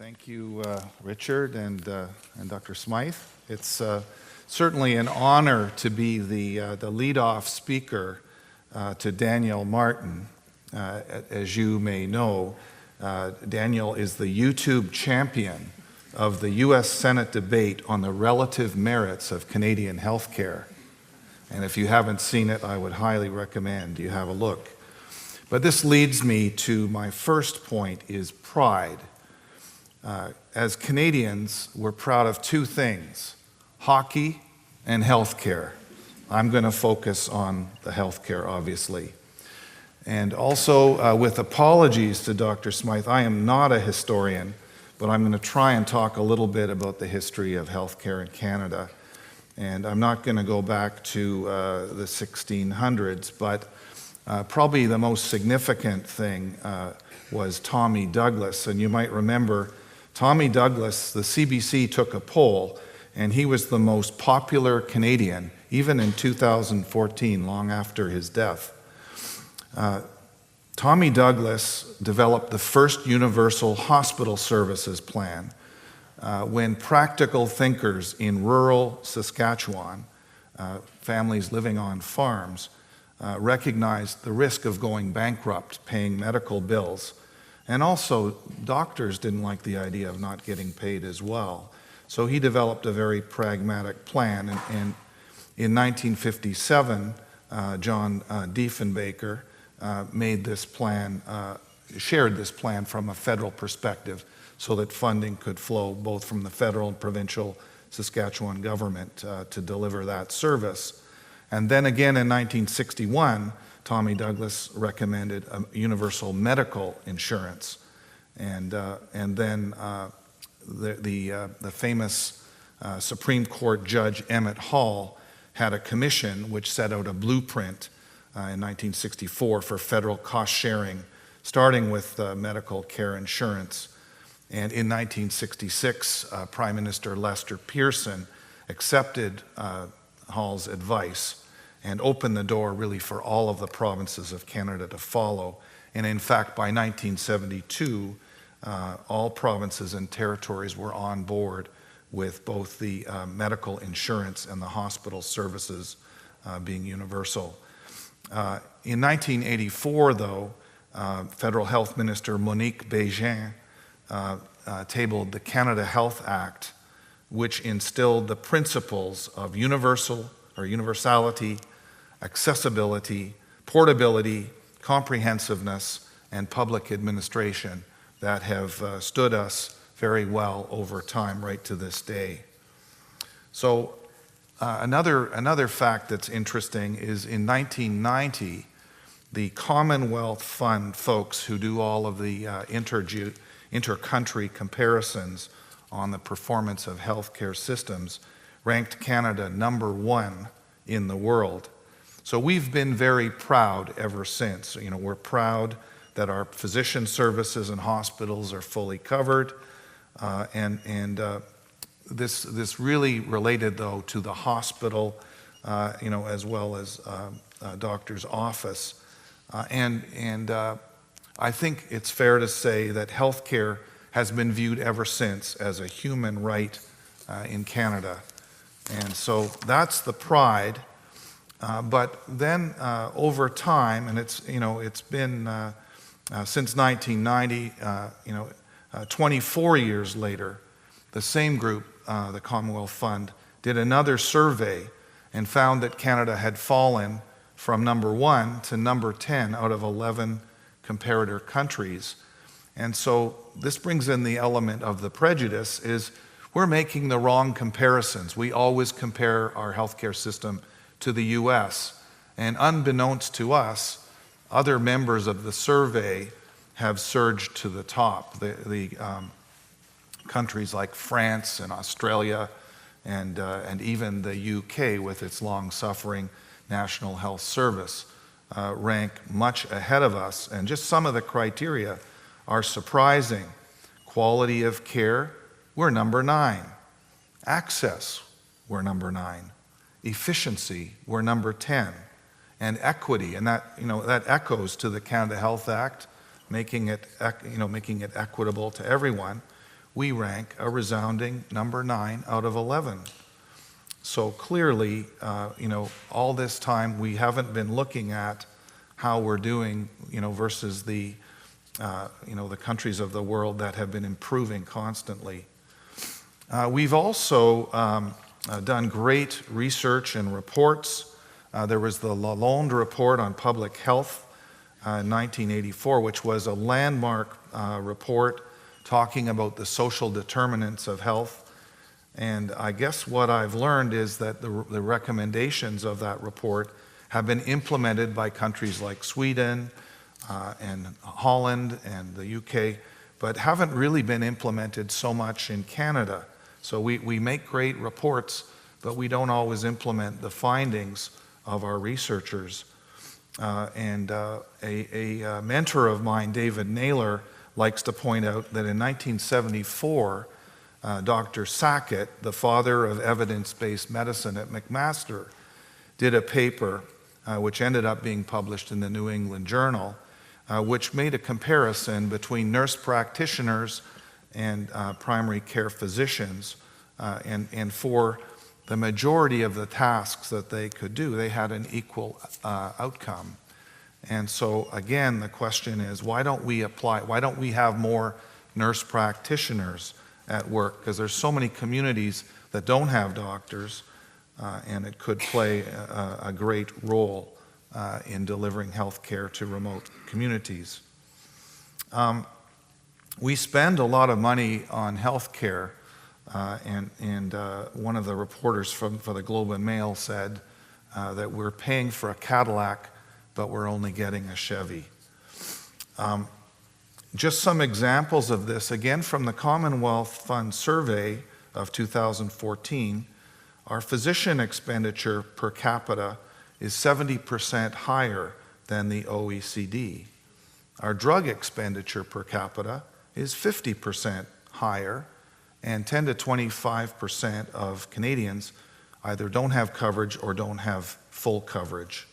Thank you, Richard and Dr. Smythe. It's certainly an honor to be the lead-off speaker to Daniel Martin. As you may know, Daniel is the YouTube champion of the U.S. Senate debate on the relative merits of Canadian healthcare. And if you haven't seen it, I would highly recommend you have a look. But this leads me to my first point, is pride. As Canadians, we're proud of two things: hockey and healthcare. I'm going to focus on the healthcare, obviously. And also, with apologies to Dr. Smythe, I am not a historian, but I'm going to try and talk a little bit about the history of healthcare in Canada. And I'm not going to go back to the 1600s, but probably the most significant thing was Tommy Douglas. And you might remember Tommy Douglas, the CBC took a poll, and he was the most popular Canadian, even in 2014, long after his death. Tommy Douglas developed the first universal hospital services plan when practical thinkers in rural Saskatchewan, families living on farms, recognized the risk of going bankrupt, paying medical bills. And also, doctors didn't like the idea of not getting paid as well. So he developed a very pragmatic plan. And in 1957, John Diefenbaker made this plan, shared this plan from a federal perspective so that funding could flow both from the federal and provincial Saskatchewan government to deliver that service. And then again in 1961, Tommy Douglas recommended a universal medical insurance, and then the famous Supreme Court Judge Emmett Hall had a commission which set out a blueprint in 1964 for federal cost sharing, starting with medical care insurance. And in 1966, Prime Minister Lester Pearson accepted Hall's advice and opened the door really for all of the provinces of Canada to follow. And in fact, by 1972, all provinces and territories were on board with both the medical insurance and the hospital services being universal. In 1984, though, Federal Health Minister Monique Bégin tabled the Canada Health Act, which instilled the principles of universality, accessibility, portability, comprehensiveness, and public administration that have stood us very well over time, right to this day. So another fact that's interesting is in 1990, the Commonwealth Fund folks who do all of the inter-country comparisons on the performance of healthcare systems ranked Canada #1 in the world. So we've been very proud ever since. You know, we're proud that our physician services and hospitals are fully covered, this really related though to the hospital, as well as doctor's office, I think it's fair to say that healthcare has been viewed ever since as a human right in Canada, and so that's the pride. But then over time, and it's been since 1990, 24 years later, the same group, the Commonwealth Fund, did another survey and found that Canada had fallen from #1 to #10 out of 11 comparator countries. And so this brings in the element of the prejudice, is we're making the wrong comparisons. We always compare our healthcare system to the US, and unbeknownst to us, other members of the survey have surged to the top. The countries like France and Australia and even the UK, with its long-suffering National Health Service, rank much ahead of us. And just some of the criteria are surprising. Quality of care, we're #9. Access, we're #9. Efficiency, we're #10. And equity, and that echoes to the Canada Health Act, making it equitable to everyone. we rank a resounding number 9 out of 11. So clearly, all this time we haven't been looking at how we're doing, versus the countries of the world that have been improving constantly. We've also done great research and reports. There was the Lalonde Report on Public Health in 1984, which was a landmark report talking about the social determinants of health. And I guess what I've learned is that the recommendations of that report have been implemented by countries like Sweden and Holland and the UK, but haven't really been implemented so much in Canada. So we make great reports, but we don't always implement the findings of our researchers. A mentor of mine, David Naylor, likes to point out that in 1974, Dr. Sackett, the father of evidence-based medicine at McMaster, did a paper which ended up being published in the New England Journal, which made a comparison between nurse practitioners and primary care physicians. And for the majority of the tasks that they could do, they had an equal outcome. And so again, the question is, why don't we have more nurse practitioners at work? Because there's so many communities that don't have doctors, and it could play a great role in delivering health care to remote communities. We spend a lot of money on health care, and one of the reporters for the Globe and Mail said that we're paying for a Cadillac, but we're only getting a Chevy. Just some examples of this, again from the Commonwealth Fund survey of 2014, our physician expenditure per capita is 70% higher than the OECD. Our drug expenditure per capita is 50% higher, and 10 to 25% of Canadians either don't have coverage or don't have full coverage.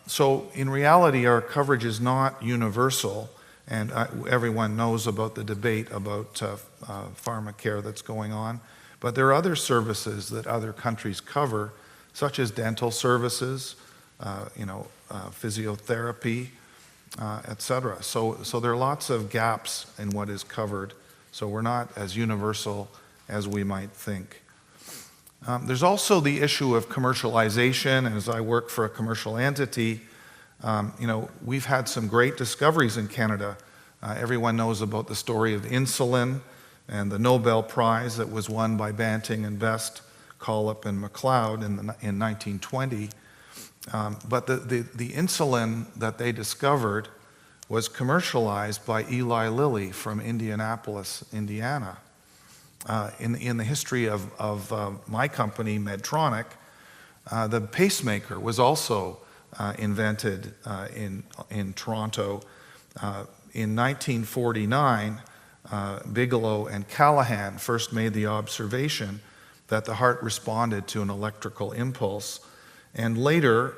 So in reality, our coverage is not universal, and everyone knows about the debate about pharmacare that's going on. But there are other services that other countries cover, such as dental services, physiotherapy, etc. So there are lots of gaps in what is covered. So we're not as universal as we might think. There's also the issue of commercialization, and as I work for a commercial entity, we've had some great discoveries in Canada. Everyone knows about the story of insulin and the Nobel Prize that was won by Banting and Best, Collip and MacLeod in 1920. But the insulin that they discovered was commercialized by Eli Lilly from Indianapolis, Indiana. In the history of my company, Medtronic, the pacemaker was also invented in Toronto. In 1949, Bigelow and Callahan first made the observation that the heart responded to an electrical impulse. And later,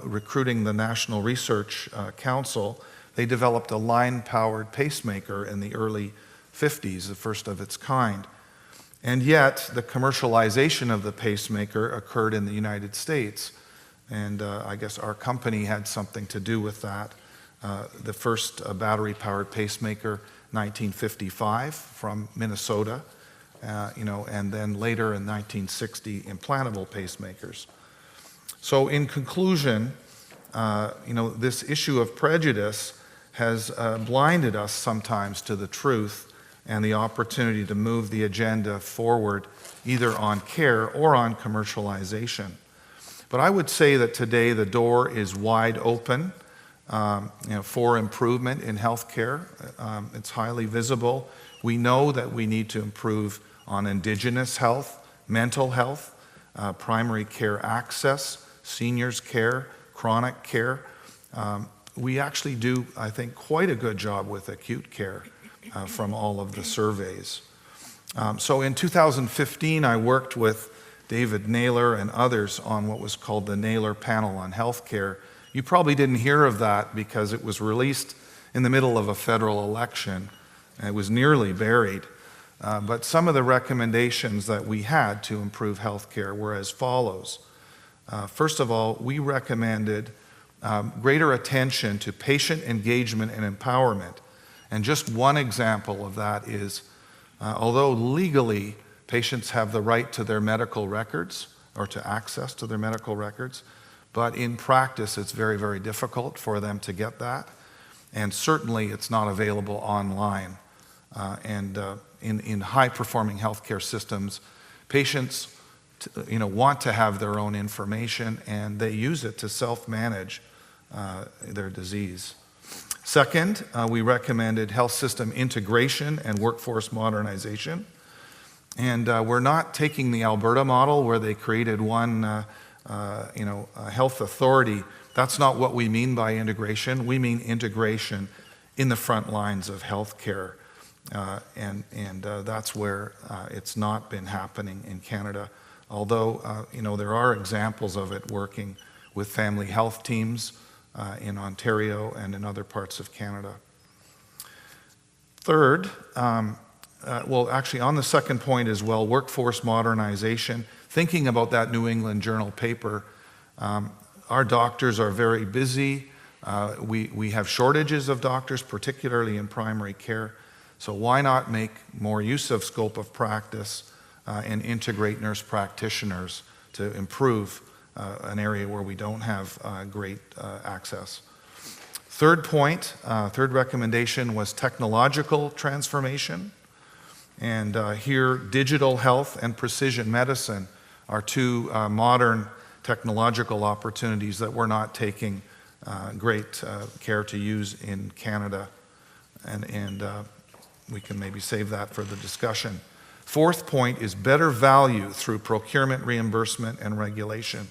recruiting the National Research Council, they developed a line-powered pacemaker in the early 50s, the first of its kind. And yet, the commercialization of the pacemaker occurred in the United States. And I guess our company had something to do with that. The first battery-powered pacemaker, 1955, from Minnesota, and then later in 1960, implantable pacemakers. So in conclusion, this issue of prejudice has blinded us sometimes to the truth and the opportunity to move the agenda forward either on care or on commercialization. But I would say that today the door is wide open for improvement in healthcare. It's highly visible. We know that we need to improve on Indigenous health, mental health, primary care access, seniors care, chronic care. We actually do, I think, quite a good job with acute care from all of the surveys. So in 2015, I worked with David Naylor and others on what was called the Naylor Panel on Healthcare. You probably didn't hear of that because it was released in the middle of a federal election. and it was nearly buried. But some of the recommendations that we had to improve healthcare were as follows. First of all, we recommended greater attention to patient engagement and empowerment. And just one example of that is, although legally patients have the right to their medical records or to access to their medical records, but in practice it's very, very difficult for them to get that. And certainly it's not available online. In high-performing healthcare systems, patients want to have their own information, and they use it to self-manage their disease. Second, we recommended health system integration and workforce modernization. And we're not taking the Alberta model where they created one a health authority. That's not what we mean by integration. We mean integration in the front lines of healthcare. And that's where it's not been happening in Canada. Although, there are examples of it working with family health teams in Ontario and in other parts of Canada. Third, actually on the second point as well, workforce modernization, thinking about that New England Journal paper, our doctors are very busy. We have shortages of doctors, particularly in primary care. So why not make more use of scope of practice and integrate nurse practitioners to improve an area where we don't have great access. Third point, third recommendation was technological transformation. And here, digital health and precision medicine are two modern technological opportunities that we're not taking great care to use in Canada. And we can maybe save that for the discussion. Fourth point is better value through procurement, reimbursement, and regulation.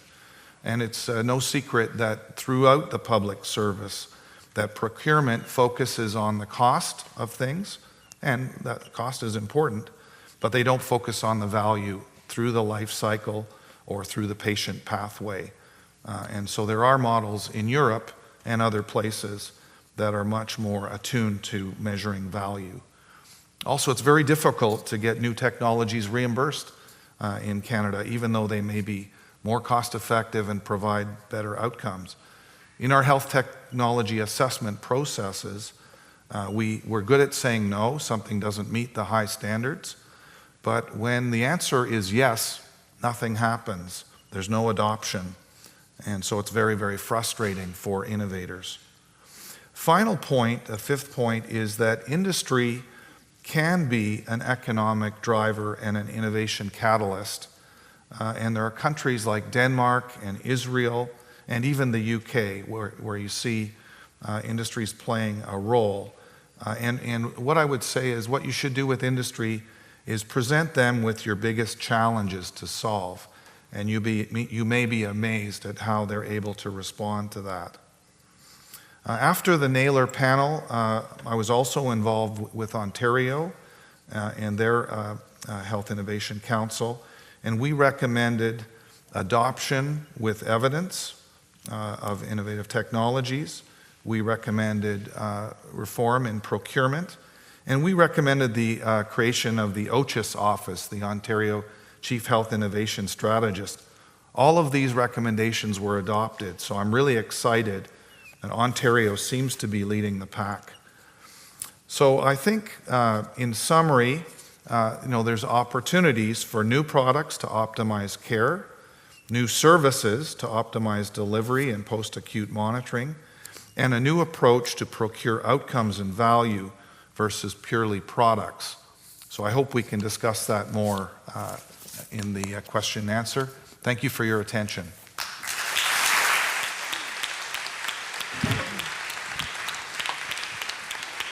And it's no secret that throughout the public service, that procurement focuses on the cost of things, and that cost is important, but they don't focus on the value through the life cycle or through the patient pathway. And so there are models in Europe and other places that are much more attuned to measuring value. Also, it's very difficult to get new technologies reimbursed in Canada, even though they may be more cost-effective and provide better outcomes. In our health technology assessment processes, we're good at saying no, something doesn't meet the high standards, but when the answer is yes, nothing happens. There's no adoption, and so it's very, very frustrating for innovators. Final point, a fifth point, is that industry can be an economic driver and an innovation catalyst. And there are countries like Denmark and Israel and even the UK where you see industries playing a role. And what I would say is what you should do with industry is present them with your biggest challenges to solve. And you may be amazed at how they're able to respond to that. After the Naylor panel, I was also involved with Ontario and their Health Innovation Council, and we recommended adoption with evidence of innovative technologies. We recommended reform in procurement, and we recommended the creation of the OCHIS office, the Ontario Chief Health Innovation Strategist. All of these recommendations were adopted, so I'm really excited that Ontario seems to be leading the pack. So I think, in summary, there's opportunities for new products to optimize care, new services to optimize delivery and post-acute monitoring, and a new approach to procure outcomes and value versus purely products. So I hope we can discuss that more in the question and answer. Thank you for your attention.